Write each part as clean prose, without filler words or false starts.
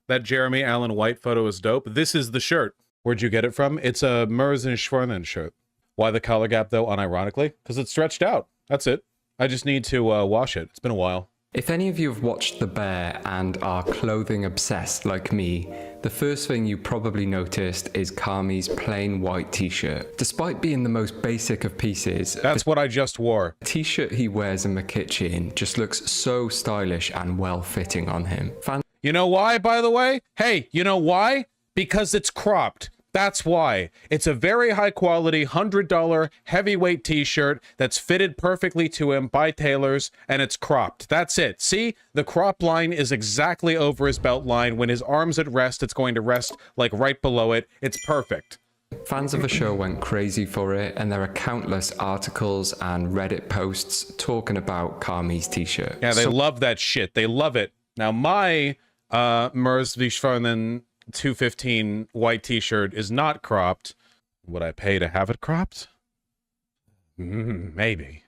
That Jeremy Allen White photo is dope. This is the shirt. Where'd you get it from? It's a Merz and Schwanen shirt. Why the collar gap, though, unironically? Because it's stretched out. That's it. I just need to wash it. It's been a while. If any of you have watched The Bear and are clothing obsessed like me, the first thing you probably noticed is Kami's plain white t-shirt. Despite being the most basic of pieces, that's what I just wore. The t-shirt he wears in the kitchen just looks so stylish and well-fitting on him. You know why, by the way? Hey, you know why? Because it's cropped. That's why. It's a very high quality $100 heavyweight t-shirt that's fitted perfectly to him by tailors, and it's cropped. That's it. See? The crop line is exactly over his belt line. When his arm's at rest, it's going to rest like right below it. It's perfect. Fans of the show went crazy for it, and there are countless articles and Reddit posts talking about Kami's t-shirt. Yeah, they love that shit. They love it. Now, my Merz B 215 white t-shirt is not cropped. Would I pay to have it cropped? Maybe.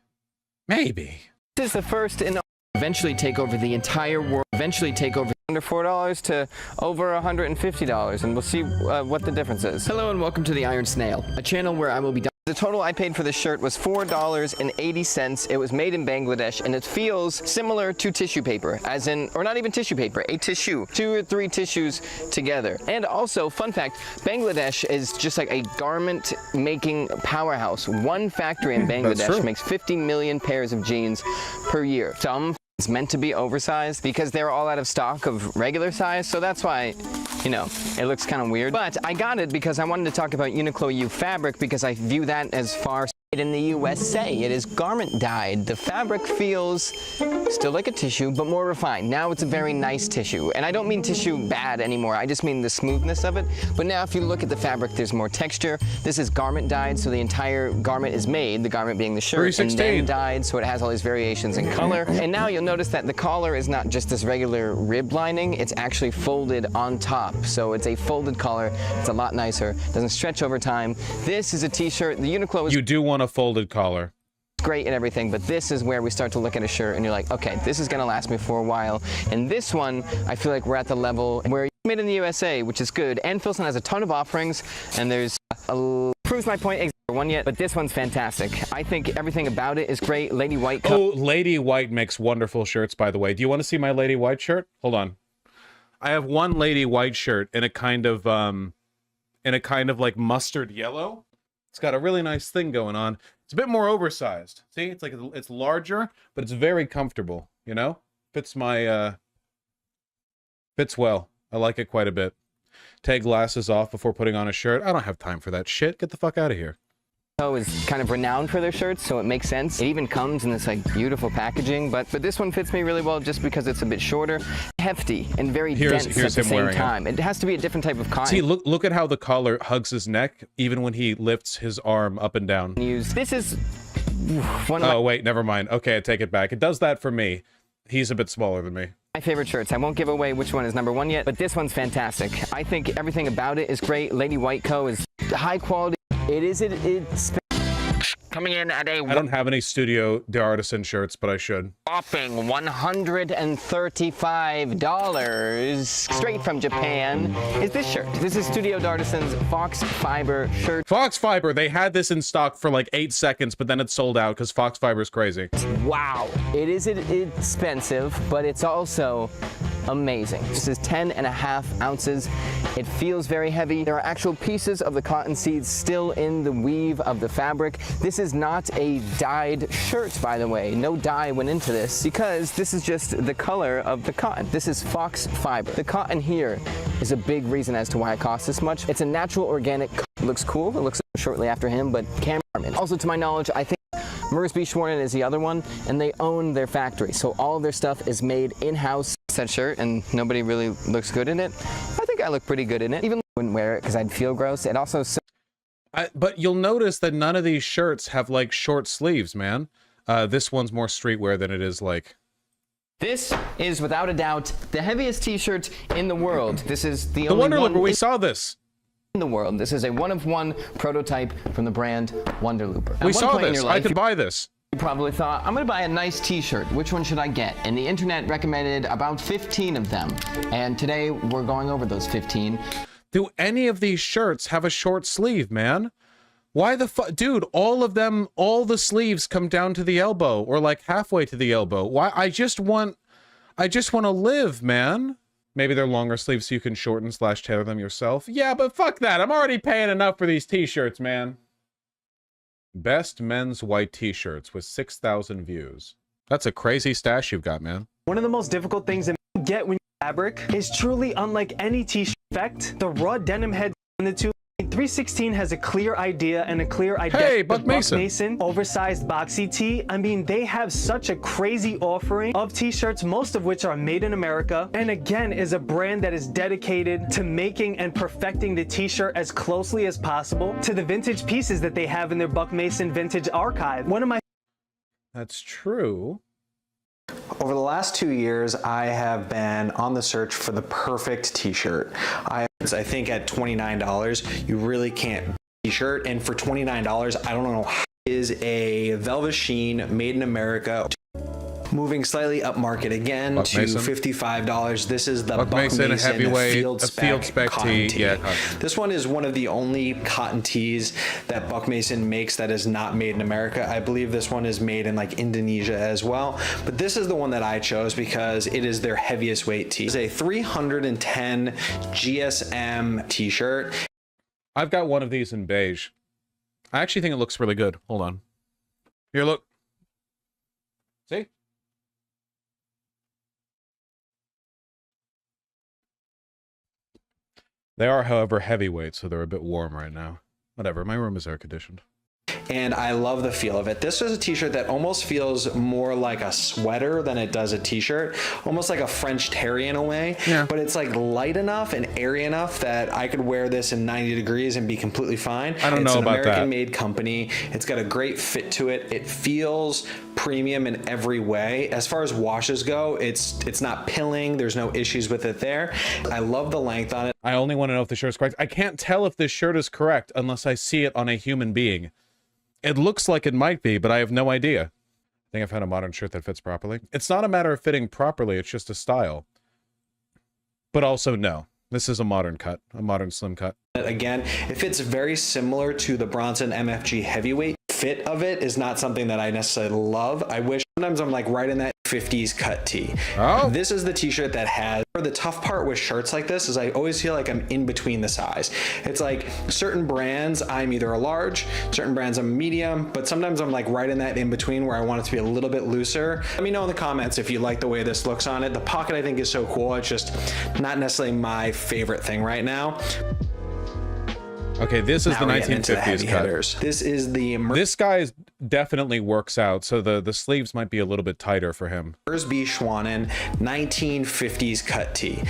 Maybe. This is the first in eventually take over the entire world, eventually take over under $4 to over $150, and we'll see what the difference is. Hello and welcome to the Iron Snail, a channel where I will be the total I paid for this shirt was $4.80. It was made in Bangladesh, and it feels similar to tissue paper, as in, or not even tissue paper, a tissue. 2 or 3 tissues together. And also, fun fact, Bangladesh is just like a garment making powerhouse. One factory in Bangladesh makes 50 million pairs of jeans per year. Some it's meant to be oversized because they're all out of stock of regular size, so that's why, you know, it looks kind of weird. But I got it because I wanted to talk about Uniqlo U fabric because I view that as far in the USA. It is garment dyed. The fabric feels still like a tissue, but more refined. Now it's a very nice tissue. And I don't mean tissue bad anymore. I just mean the smoothness of it. But now if you look at the fabric, there's more texture. This is garment dyed, so the entire garment is made, the garment being the shirt, and then dyed, so it has all these variations in color. And now you'll notice that the collar is not just this regular rib lining, it's actually folded on top. So it's a folded collar. It's a lot nicer. Doesn't stretch over time. This is a t-shirt. The Uniqlo is... You do want a folded collar. Great and everything, but this is where we start to look at a shirt and you're like, okay, this is gonna last me for a while. And this one, I feel like we're at the level where it's made in the USA, which is good. And Filson has a ton of offerings, and there's proves my point exactly one yet, but this one's fantastic. I think everything about it is great. Lady White. Oh, Lady White makes wonderful shirts, by the way. Do you want to see my Lady White shirt? Hold on. I have one Lady White shirt in a kind of like mustard yellow. It's got a really nice thing going on. It's a bit more oversized. See, it's like it's larger, but it's very comfortable. You know, fits my fits well. I like it quite a bit. Take glasses off before putting on a shirt. I don't have time for that shit. Get the fuck out of here. Is kind of renowned for their shirts, so it makes sense. It even comes in this like beautiful packaging, but this one fits me really well just because it's a bit shorter, hefty, and very dense at the same time. It has to be a different type of cotton. See, look at how the collar hugs his neck, even when he lifts his arm up and down. This is one. Oh wait, never mind. Okay, I take it back. It does that for me. He's a bit smaller than me. My favorite shirts. I won't give away which one is #1 yet, but this one's fantastic. I think everything about it is great. Lady White Co. is high quality. It's coming in at a... I don't have any Studio D'Artisan shirts, but I should. Whopping $135 straight from Japan is this shirt. This is Studio D'Artisan's Fox Fiber shirt. Fox Fiber, they had this in stock for like 8 seconds, but then it sold out because Fox Fiber is crazy. Wow. It is expensive, but it's also amazing. This is 10.5 ounces. It feels very heavy. There are actual pieces of the cotton seeds still in the weave of the fabric. This is not a dyed shirt, by the way. No dye went into this because this is just the color of the cotton. This is Fox Fiber. The cotton here is a big reason as to why it costs this much. It's a natural organic. It looks cool. It looks shortly after him, but cameraman. Also, to my knowledge, I think Merz B Schwanen is the other one, and they own their factory, so all of their stuff is made in-house. That shirt, and nobody really looks good in it. I think I look pretty good in it. Even I wouldn't wear it because I'd feel gross. It also... but you'll notice that none of these shirts have like short sleeves, man. This one's more streetwear than it is like... This is without a doubt the heaviest t-shirt in the world. This is the only Wonder one Looper, we saw this. In the world. This is a one-of-one prototype from the brand Wonder Looper. We saw this. I could buy this. You probably thought, I'm gonna buy a nice t-shirt. Which one should I get? And the internet recommended about 15 of them. And today we're going over those 15. Do any of these shirts have a short sleeve, man? Why the fuck? Dude, all of them, all the sleeves come down to the elbow or like halfway to the elbow. Why? I just want to live, man. Maybe they're longer sleeves so you can shorten / tailor them yourself. Yeah, but fuck that. I'm already paying enough for these t-shirts, man. Best men's white t-shirts with 6,000 views. That's a crazy stash you've got, man. One of the most difficult things to get when you fabric is truly unlike any t-shirt effect. The raw denim head on the two. 316 has a clear idea and a clear identity. Hey, Buck Mason. Oversized boxy tee. I mean, they have such a crazy offering of t-shirts, most of which are made in America. And again, is a brand that is dedicated to making and perfecting the t-shirt as closely as possible to the vintage pieces that they have in their Buck Mason vintage archive. One of my That's true. Over the last 2 years, I have been on the search for the perfect t-shirt. I think at $29, you really can't beat a t-shirt. And for $29, I don't know how is a velvet sheen made in America. Moving slightly up market again Buck to Mason. $55. This is the Buck Mason heavyweight field spec cotton tee. Yeah, cotton. This one is one of the only cotton tees that Buck Mason makes that is not made in America. I believe this one is made in like Indonesia as well. But this is the one that I chose because it is their heaviest weight tee. It's a 310 GSM t-shirt. I've got one of these in beige. I actually think it looks really good. Hold on. Here, look. See? They are, however, heavyweight, so they're a bit warm right now. Whatever, my room is air conditioned. And I love the feel of it. This is a t-shirt that almost feels more like a sweater than it does a t-shirt, almost like a French terry in a way. Yeah. But it's like light enough and airy enough that I could wear this in 90 degrees and be completely fine. I don't know about that. It's an American-made company. It's got a great fit to it. It feels premium in every way. As far as washes go, it's not pilling. There's no issues with it there. I love the length on it. I only want to know if the shirt's correct. I can't tell if this shirt is correct unless I see it on a human being. It looks like it might be, but I have no idea. I think I've had a modern shirt that fits properly. It's not a matter of fitting properly, it's just a style. But also, no. This is a modern cut, a modern slim cut. Again, it fits very similar to the Bronson MFG heavyweight. Fit of it is not something that I necessarily love. I wish sometimes I'm like right in that 50s cut tee. Oh. This is the t-shirt that has, the tough part with shirts like this is I always feel like I'm in between the size. It's like certain brands I'm either a large, certain brands I'm a medium, but sometimes I'm like right in that in between where I want it to be a little bit looser. Let me know in the comments if you like the way this looks on it. The pocket I think is so cool. It's just not necessarily my favorite thing right now. Okay, this is the 1950s cut. This is the This guy definitely works out, so the sleeves might be a little bit tighter for him. Merz B Schwanen 1950s cut tee.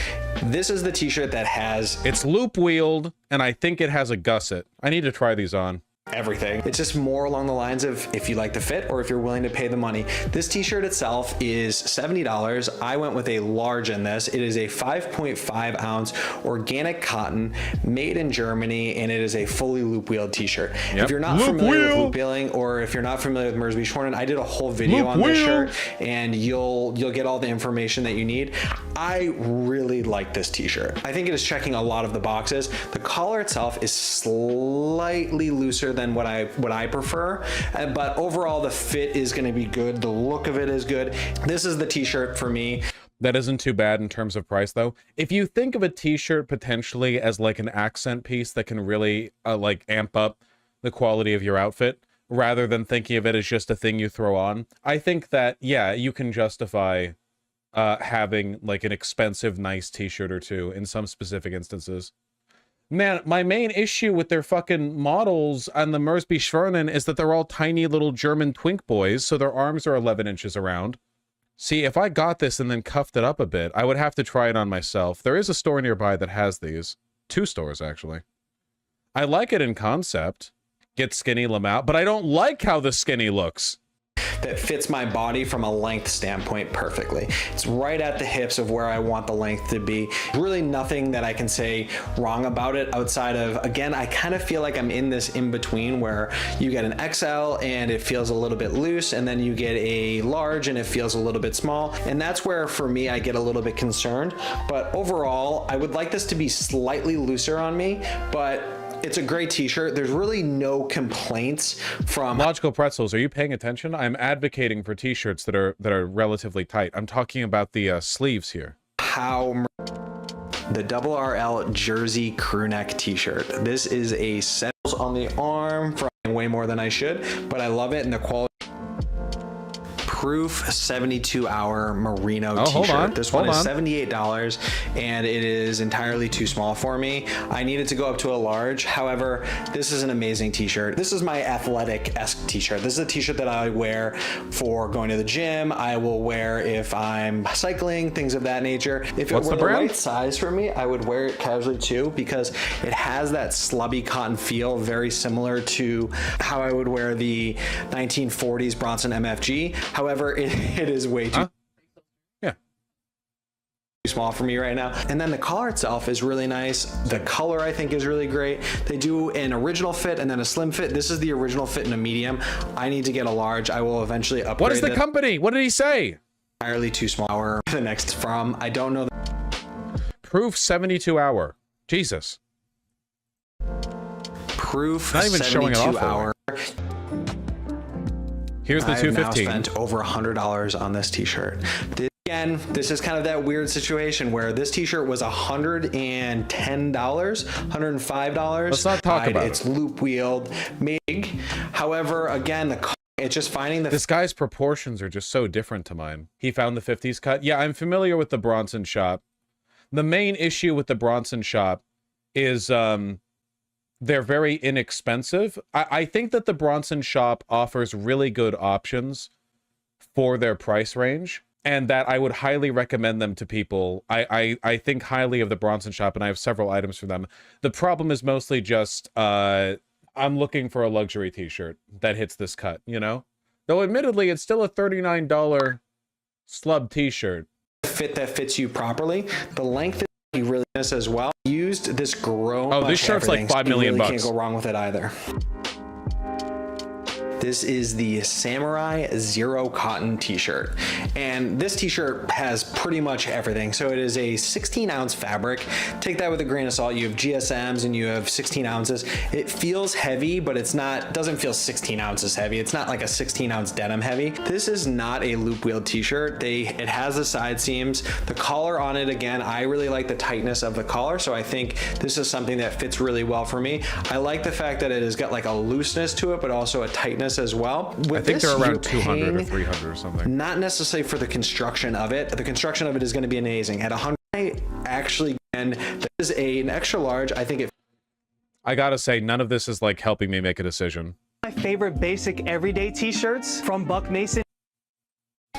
This is the t-shirt that has... It's loop wheeled, and I think it has a gusset. I need to try these on. Everything. It's just more along the lines of if you like the fit or if you're willing to pay the money. This t-shirt itself is $70. I went with a large in this. It is a 5.5 ounce organic cotton made in Germany, and it is a fully loop wheeled t-shirt. Yep. If you're not familiar with loop wheeling, or if you're not familiar with Merz B Schwanen, I did a whole video on this shirt, and you'll get all the information that you need. I really like this t-shirt. I think it is checking a lot of the boxes. The collar itself is slightly looser than what I prefer, but overall the fit is going to be good. The look of it is good. This is the t-shirt for me. That isn't too bad in terms of price, though. If you think of a t-shirt potentially as like an accent piece that can really like amp up the quality of your outfit, rather than thinking of it as just a thing you throw on, I think that, yeah, you can justify having like an expensive, nice t-shirt or two in some specific instances. Man, my main issue with their fucking models on the Merz B Schwanen is that they're all tiny little German twink boys, so their arms are 11 inches around. See, if I got this and then cuffed it up a bit, I would have to try it on myself. There is a store nearby that has these. 2 stores, actually. I like it in concept. Get skinny, limb out, but I don't like how the skinny looks. that fits my body from a length standpoint perfectly. It's right at the hips of where I want the length to be. Really nothing that I can say wrong about it outside of, again, I kind of feel like I'm in this in between where you get an XL and it feels a little bit loose, and then you get a large and it feels a little bit small. And that's where for me, I get a little bit concerned. But overall, I would like this to be slightly looser on me, but it's a great t-shirt. There's really no complaints from Logical Pretzels. Are you paying attention? I'm advocating for t-shirts that are relatively tight. I'm talking about the sleeves here. how the double RL jersey crew neck t-shirt. This is a set on the arm for way more than I should, but I love it, and the quality. Proof 72-hour merino t-shirt. This one is $78, and it is entirely too small for me. I needed to go up to a large. However, this is an amazing t-shirt. This is my athletic-esque t-shirt. This is a t-shirt that I wear for going to the gym. I will wear if I'm cycling, things of that nature. If it were the right size for me, I would wear it casually too, because it has that slubby cotton feel, very similar to how I would wear the 1940s Bronson MFG. However, it is way too small for me right now. And then the collar itself is really nice. The color I think is really great. They do an original fit and then a slim fit. This is the original fit in a medium. I need to get a large. I will eventually upgrade. What is the company? What did he say? Entirely too small. Or the next from, I don't know. Proof 72-hour. Jesus. Proof not even showing it off. hour. Here's the 215. I've now spent over $100 on this t-shirt. Again, this is kind of that weird situation where this t-shirt was $110, $105. Let's not talk about it. It's loop wheeled, big. However, again, it's just finding this guy's proportions are just so different to mine. He found the 50s cut. Yeah, I'm familiar with the Bronson shop. The main issue with the Bronson shop is they're very inexpensive. I think that the Bronson shop offers really good options for their price range, and that I would highly recommend them to people. I think highly of the Bronson shop, and I have several items for them. The problem is mostly just I'm looking for a luxury t-shirt that hits this cut, you know? Though admittedly, it's still a $39 slub t-shirt. Fit that fits you properly. The length is really nice as well. Used this grown. Oh, this shirt's like $5 million bucks. Can't go wrong with it either. This is the Samurai Zero Cotton t-shirt. And this t-shirt has pretty much everything. So it is a 16-ounce fabric. Take that with a grain of salt. You have GSMs and you have 16 ounces. It feels heavy, but it's not, doesn't feel 16 ounces heavy. It's not like a 16-ounce denim heavy. This is not a loop-wheeled t-shirt. It has the side seams. The collar on it, again, I really like the tightness of the collar. So I think this is something that fits really well for me. I like the fact that it has got like a looseness to it, but also a tightness as well. I think they're around 200 or 300 or something. Not necessarily for the construction of it. The construction of it is going to be amazing. At 100, actually, and this is an extra large. I think I gotta say, none of this is like helping me make a decision. My favorite basic everyday t-shirts from Buck Mason.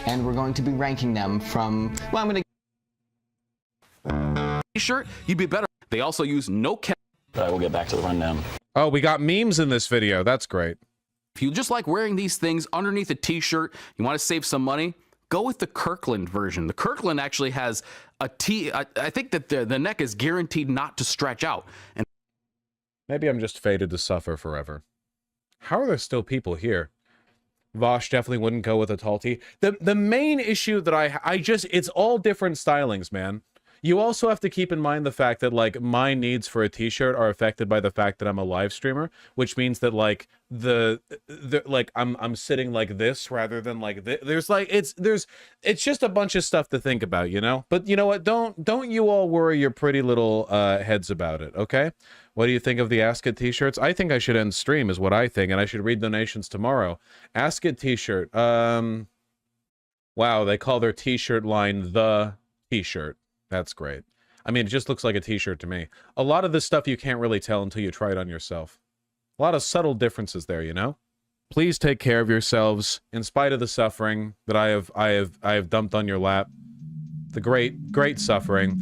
And we're going to be ranking them from, well, I'm going to t-shirt, you'd be better. They also use no cap. But I will get back to the rundown. Oh, we got memes in this video. That's great. If you just like wearing these things underneath a t-shirt, you want to save some money, go with the Kirkland version. The Kirkland actually has a I think that the neck is guaranteed not to stretch out. And maybe I'm just fated to suffer forever. How are there still people here? Vaush definitely wouldn't go with a tall tee. The main issue that it's all different stylings, man. You also have to keep in mind the fact that, like, my needs for a t-shirt are affected by the fact that I'm a live streamer, which means that, like, I'm sitting like this rather than like this. There's like, it's just a bunch of stuff to think about, you know? But you know what? Don't you all worry your pretty little heads about it, okay? What do you think of the Ask It t-shirts? I think I should end stream is what I think, and I should read donations tomorrow. Ask It t-shirt. Wow, they call their t-shirt line the t-shirt. That's great. I mean, it just looks like a t-shirt to me. A lot of this stuff you can't really tell until you try it on yourself. A lot of subtle differences there, you know? Please take care of yourselves in spite of the suffering that I have dumped on your lap. The great suffering.